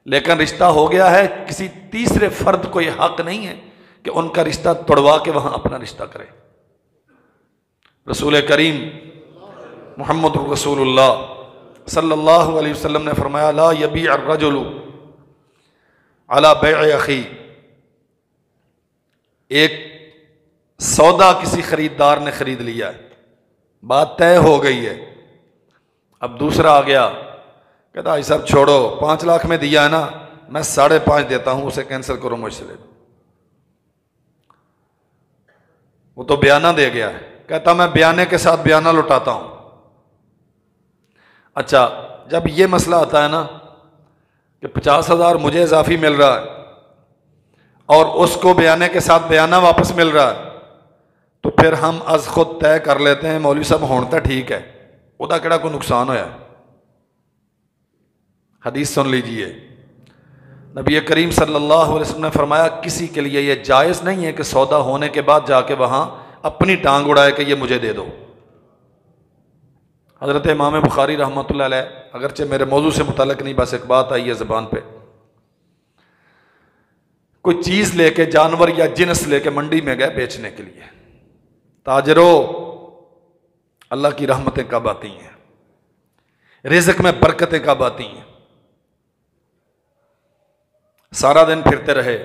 لیکن رشتہ ہو گیا ہے، کسی تیسرے فرد کو یہ حق نہیں ہے کہ ان کا رشتہ توڑوا کے وہاں اپنا رشتہ کرے۔ رسول کریم محمد رسول اللہ صلی اللہ علیہ وسلم نے فرمایا لا یبیع الرجل علی بیع اخی، ایک سودا کسی خریدار نے خرید لیا ہے، بات طے ہو گئی ہے، اب دوسرا آ گیا کہتا بھائی صاحب چھوڑو 5 لاکھ میں دیا ہے نا، میں 5.5 دیتا ہوں، اسے کینسل کرو مجھ سے لے دو۔ وہ تو بیانہ دے گیا ہے، کہتا میں بیانے کے ساتھ بیانہ لوٹاتا ہوں۔ اچھا جب یہ مسئلہ آتا ہے نا کہ 50,000 مجھے اضافی مل رہا ہے اور اس کو بیانے کے ساتھ بیانہ واپس مل رہا ہے، تو پھر ہم از خود طے کر لیتے ہیں مولوی صاحب ہونتا ٹھیک ہے، وہ کیڑا کوئی نقصان ہویا۔ حدیث سن لیجئے، نبی کریم صلی اللہ علیہ وسلم نے فرمایا کسی کے لیے یہ جائز نہیں ہے کہ سودا ہونے کے بعد جا کے وہاں اپنی ٹانگ اڑائے کہ یہ مجھے دے دو۔ حضرت امام بخاری رحمۃ اللہ علیہ، اگرچہ میرے موضوع سے متعلق نہیں، بس ایک بات آئی ہے زبان پہ، کوئی چیز لے کے، جانور یا جنس لے کے منڈی میں گئے بیچنے کے لیے، تاجرو اللہ کی رحمتیں کب آتی ہیں، رزق میں برکتیں کب آتی ہیں۔ سارا دن پھرتے رہے،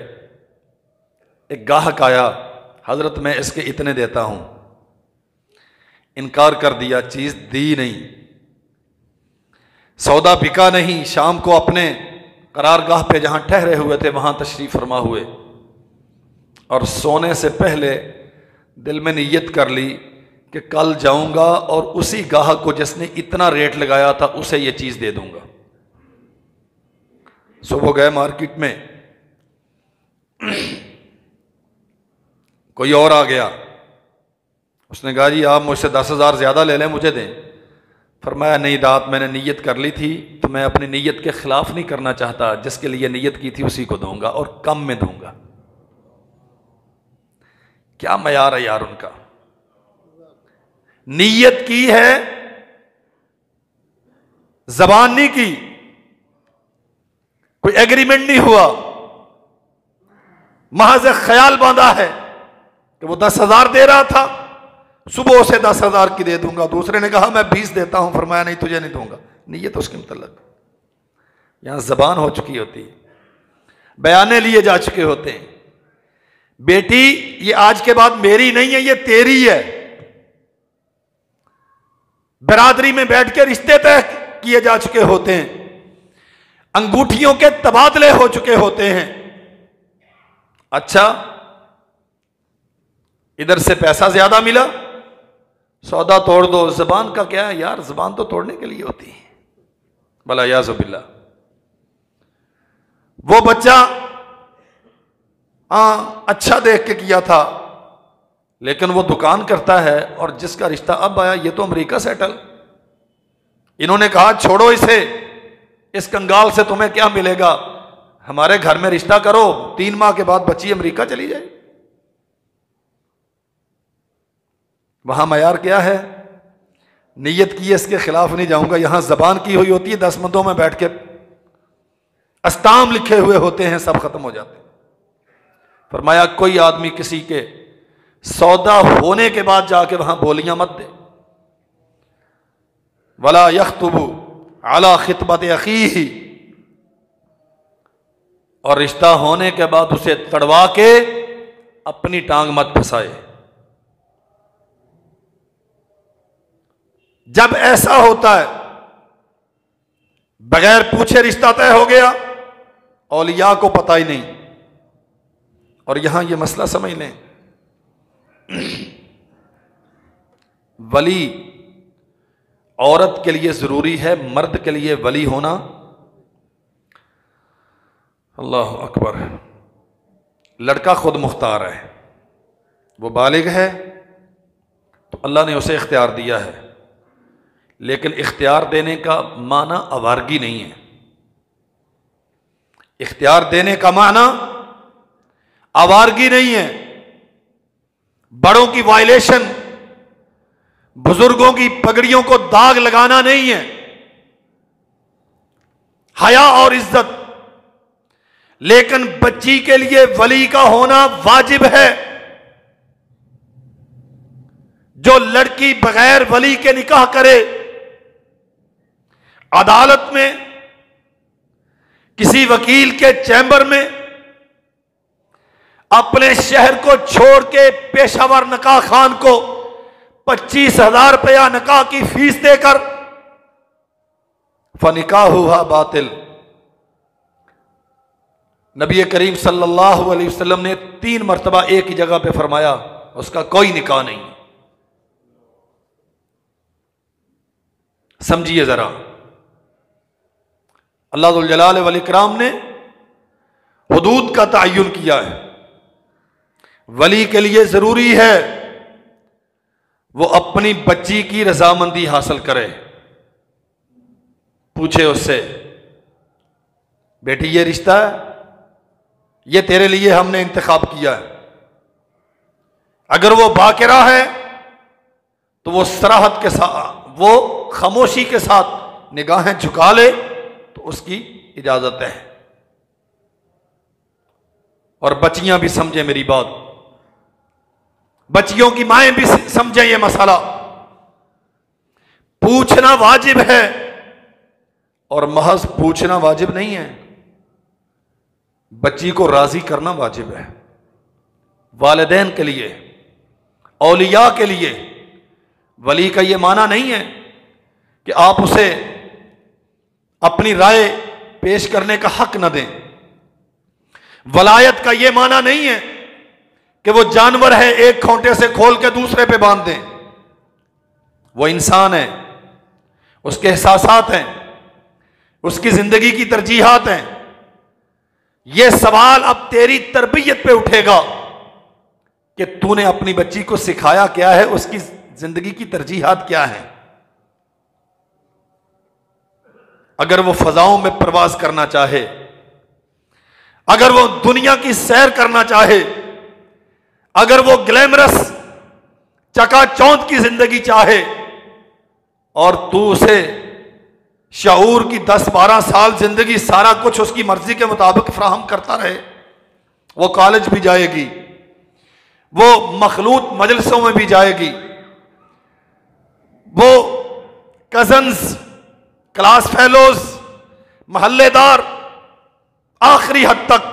ایک گاہک آیا، حضرت میں اس کے اتنے دیتا ہوں، انکار کر دیا، چیز دی نہیں، سودا بکا نہیں۔ شام کو اپنے قرارگاہ پہ جہاں ٹھہرے ہوئے تھے وہاں تشریف فرما ہوئے، اور سونے سے پہلے دل میں نیت کر لی کہ کل جاؤں گا اور اسی گاہک کو جس نے اتنا ریٹ لگایا تھا اسے یہ چیز دے دوں گا۔ صبح گئے مارکیٹ میں، کوئی اور آ گیا، اس نے کہا جی آپ مجھ سے 10,000 زیادہ لے لیں مجھے دیں۔ فرمایا نہیں رات میں نے نیت کر لی تھی تو میں اپنی نیت کے خلاف نہیں کرنا چاہتا، جس کے لیے نیت کی تھی اسی کو دوں گا اور کم میں دوں گا۔ کیا معیار ہے یار ان کا، نیت کی ہے، زبان نہیں کی، کوئی ایگریمنٹ نہیں ہوا، محض خیال باندھا ہے کہ وہ 10,000 دے رہا تھا، صبح اسے 10,000 کی دے دوں گا، دوسرے نے کہا میں 20 دیتا ہوں، فرمایا نہیں تجھے نہیں دوں گا۔ نیت اس کے متعلق یہاں زبان ہو چکی ہوتی ہے، بیانے لیے جا چکے ہوتے ہیں، بیٹی یہ آج کے بعد میری نہیں ہے، یہ تیری ہے۔ برادری میں بیٹھ کے رشتے طے کیے جا چکے ہوتے ہیں، انگوٹھیوں کے تبادلے ہو چکے ہوتے ہیں۔ اچھا ادھر سے پیسہ زیادہ ملا، سودا توڑ دو۔ زبان کا کیا ہے یار، زبان تو توڑنے کے لیے ہوتی ہے، بلا یاذ باللہ۔ وہ بچہ اچھا دیکھ کے کیا تھا، لیکن وہ دکان کرتا ہے اور جس کا رشتہ اب آیا یہ تو امریکہ سیٹل، انہوں نے کہا چھوڑو اسے، اس کنگال سے تمہیں کیا ملے گا، ہمارے گھر میں رشتہ کرو، 3 ماہ کے بعد بچی امریکہ چلی جائے۔ وہاں معیار کیا ہے، نیت کی ہے اس کے خلاف نہیں جاؤں گا، یہاں زبان کی ہوئی ہوتی ہے، 10 مندوں میں بیٹھ کے استام لکھے ہوئے ہوتے ہیں، سب ختم ہو جاتے ہیں۔ فرمایا کوئی آدمی کسی کے سودا ہونے کے بعد جا کے وہاں بولیاں مت دے، ولا یخطب علی خطبۃ اخیہ، اور رشتہ ہونے کے بعد اسے تڑوا کے اپنی ٹانگ مت پھنسائے۔ جب ایسا ہوتا ہے بغیر پوچھے رشتہ طے ہو گیا، اولیاء کو پتہ ہی نہیں۔ اور یہاں یہ مسئلہ سمجھ لیں، ولی عورت کے لیے ضروری ہے، مرد کے لیے ولی ہونا، اللہ اکبر، لڑکا خود مختار ہے، وہ بالغ ہے تو اللہ نے اسے اختیار دیا ہے، لیکن اختیار دینے کا معنی آوارگی نہیں ہے۔ اختیار دینے کا معنی آوارگی نہیں ہے، بڑوں کی وائلیشن، بزرگوں کی پگڑیوں کو داغ لگانا نہیں ہے۔ حیا اور عزت لیکن بچی کے لیے ولی کا ہونا واجب ہے. جو لڑکی بغیر ولی کے نکاح کرے، عدالت میں، کسی وکیل کے چیمبر میں، اپنے شہر کو چھوڑ کے پیشہ ور نکاح خان کو 25,000 روپیہ نکاح کی فیس دے کر، فنکاحها باطل. نبی کریم صلی اللہ علیہ وسلم نے 3 مرتبہ ایک ہی جگہ پہ فرمایا اس کا کوئی نکاح نہیں. سمجھیے ذرا، اللہ ذو الجلال والاکرام نے حدود کا تعین کیا ہے. ولی کے لیے ضروری ہے وہ اپنی بچی کی رضامندی حاصل کرے. پوچھے اس سے، بیٹی یہ رشتہ ہے، یہ تیرے لیے ہم نے انتخاب کیا ہے. اگر وہ باقرہ ہے تو وہ صراحت کے ساتھ، وہ خاموشی کے ساتھ نگاہیں جھکا لے تو اس کی اجازت ہے. اور بچیاں بھی سمجھیں میری بات، بچیوں کی مائیں بھی سمجھیں یہ مسئلہ. پوچھنا واجب ہے، اور محض پوچھنا واجب نہیں ہے، بچی کو راضی کرنا واجب ہے. والدین کے لیے، اولیاء کے لیے ولی کا یہ معنی نہیں ہے کہ آپ اسے اپنی رائے پیش کرنے کا حق نہ دیں. ولایت کا یہ معنی نہیں ہے کہ وہ جانور ہے، ایک کھونٹے سے کھول کے دوسرے پہ باندھ دیں. وہ انسان ہے، اس کے احساسات ہیں، اس کی زندگی کی ترجیحات ہیں. یہ سوال اب تیری تربیت پہ اٹھے گا کہ تو نے اپنی بچی کو سکھایا کیا ہے، اس کی زندگی کی ترجیحات کیا ہیں. اگر وہ فضاؤں میں پرواز کرنا چاہے، اگر وہ دنیا کی سیر کرنا چاہے، اگر وہ گلیمرس چکا چوند کی زندگی چاہے، اور تو اسے شعور کی 10-12 سال زندگی سارا کچھ اس کی مرضی کے مطابق فراہم کرتا رہے، وہ کالج بھی جائے گی، وہ مخلوط مجلسوں میں بھی جائے گی، وہ کزنز، کلاس فیلوز، محلے دار، آخری حد تک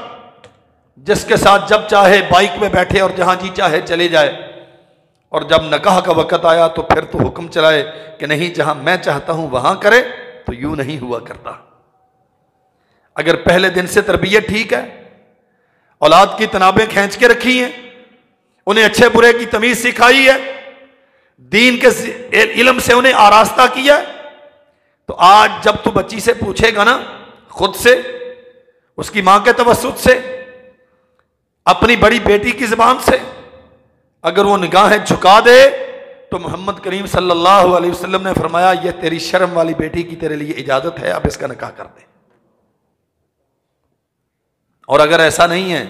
جس کے ساتھ جب چاہے بائک میں بیٹھے اور جہاں جی چاہے چلے جائے. اور جب نکاح کا وقت آیا تو پھر تو حکم چلائے کہ نہیں، جہاں میں چاہتا ہوں وہاں کرے. تو یوں نہیں ہوا کرتا. اگر پہلے دن سے تربیت ٹھیک ہے، اولاد کی تنابیں کھینچ کے رکھی ہیں، انہیں اچھے برے کی تمیز سکھائی ہے، دین کے علم سے انہیں آراستہ کیا، تو آج جب تو بچی سے پوچھے گا نا، خود سے، اس کی ماں کے توسط سے، اپنی بڑی بیٹی کی زبان سے، اگر وہ نگاہیں جھکا دے تو محمد کریم صلی اللہ علیہ وسلم نے فرمایا یہ تیری شرم والی بیٹی کی تیرے لیے اجازت ہے، اب اس کا نکاح کر دے. اور اگر ایسا نہیں ہے،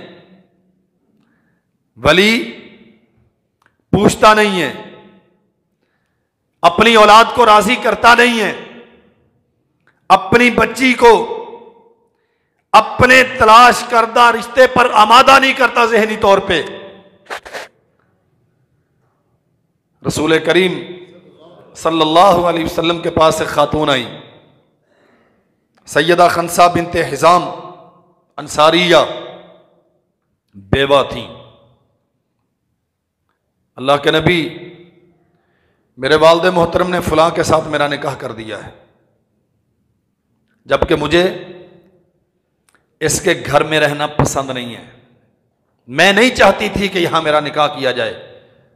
ولی پوچھتا نہیں ہے، اپنی اولاد کو راضی کرتا نہیں ہے، اپنی بچی کو اپنے تلاش کردہ رشتے پر آمادہ نہیں کرتا ذہنی طور پہ. رسول کریم صلی اللہ علیہ وسلم کے پاس ایک خاتون آئی، سیدہ خنسا بنت حزام انصاریہ، بیوہ تھیں. اللہ کے نبی، میرے والد محترم نے فلاں کے ساتھ میرا نکاح کر دیا ہے، جبکہ مجھے اس کے گھر میں رہنا پسند نہیں ہے، میں نہیں چاہتی تھی کہ یہاں میرا نکاح کیا جائے.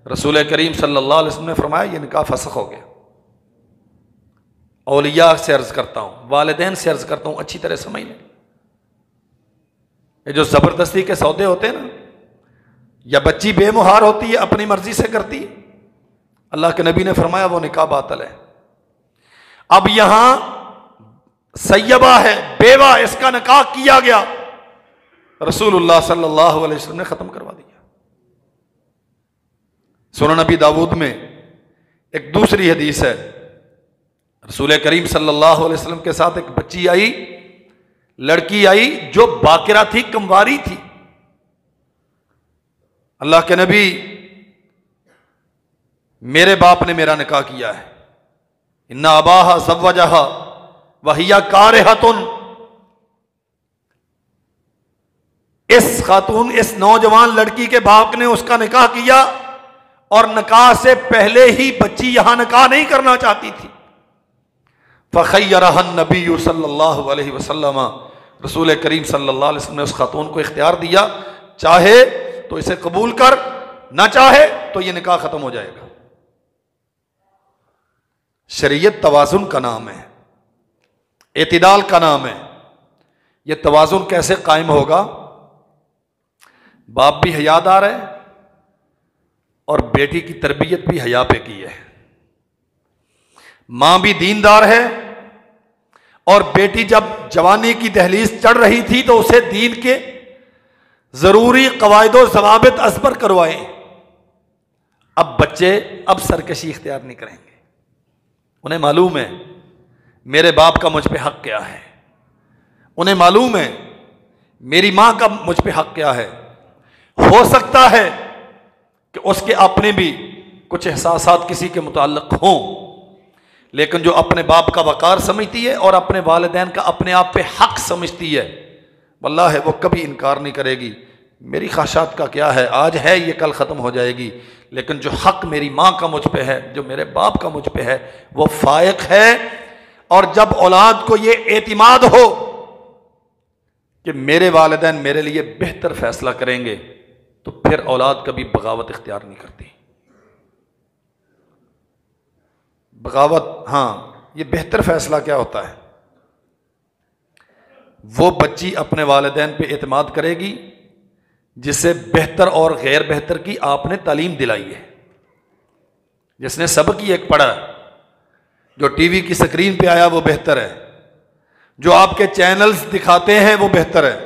رسول کریم صلی اللہ علیہ وسلم نے فرمایا یہ نکاح فسخ ہو گیا. اولیاء سے عرض کرتا ہوں، والدین سے عرض کرتا ہوں، اچھی طرح سمجھ لیں، یہ جو زبردستی کے سودے ہوتے ہیں نا، یا بچی بے مہار ہوتی ہے اپنی مرضی سے کرتی ہے، اللہ کے نبی نے فرمایا وہ نکاح باطل ہے. اب یہاں سیبہ ہے، بیوہ، اس کا نکاح کیا گیا، رسول اللہ صلی اللہ علیہ وسلم نے ختم کروا دیا. سنن نبی داؤد میں ایک دوسری حدیث ہے، رسول کریم صلی اللہ علیہ وسلم کے ساتھ ایک بچی آئی، لڑکی آئی جو باقرہ تھی، کمواری تھی. اللہ کے نبی، میرے باپ نے میرا نکاح کیا ہے. ان اباہا زوجہا وہی کارہۃ. اس خاتون، اس نوجوان لڑکی کے باپ نے اس کا نکاح کیا، اور نکاح سے پہلے ہی بچی یہاں نکاح نہیں کرنا چاہتی تھی. فخیرہا النبی صلی اللہ علیہ وسلم، رسول کریم صلی اللہ علیہ وسلم نے اس خاتون کو اختیار دیا، چاہے تو اسے قبول کر، نہ چاہے تو یہ نکاح ختم ہو جائے گا. شریعت توازن کا نام ہے، اعتدال کا نام ہے. یہ توازن کیسے قائم ہوگا؟ باپ بھی حیادار ہے اور بیٹی کی تربیت بھی حیا پہ کی ہے. ماں بھی دیندار ہے، اور بیٹی جب جوانی کی دہلیز چڑھ رہی تھی تو اسے دین کے ضروری قواعد و ضوابط ازبر کروائے. اب بچے اب سرکشی اختیار نہیں کریں گے. انہیں معلوم ہے میرے باپ کا مجھ پہ حق کیا ہے، انہیں معلوم ہے میری ماں کا مجھ پہ حق کیا ہے. ہو سکتا ہے کہ اس کے اپنے بھی کچھ احساسات کسی کے متعلق ہوں، لیکن جو اپنے باپ کا وقار سمجھتی ہے اور اپنے والدین کا اپنے آپ پہ حق سمجھتی ہے، واللہ وہ کبھی انکار نہیں کرے گی. میری خواہشات کا کیا ہے، آج ہے یہ کل ختم ہو جائے گی، لیکن جو حق میری ماں کا مجھ پہ ہے، جو میرے باپ کا مجھ پہ ہے، وہ فائق ہے. اور جب اولاد کو یہ اعتماد ہو کہ میرے والدین میرے لیے بہتر فیصلہ کریں گے، تو پھر اولاد کبھی بغاوت اختیار نہیں کرتی. بغاوت، ہاں، یہ بہتر فیصلہ کیا ہوتا ہے؟ وہ بچی اپنے والدین پہ اعتماد کرے گی جسے بہتر اور غیر بہتر کی آپ نے تعلیم دلائی ہے، جس نے سبق ہی ایک پڑھا. جو ٹی وی کی سکرین پہ آیا وہ بہتر ہے، جو آپ کے چینلز دکھاتے ہیں وہ بہتر ہے.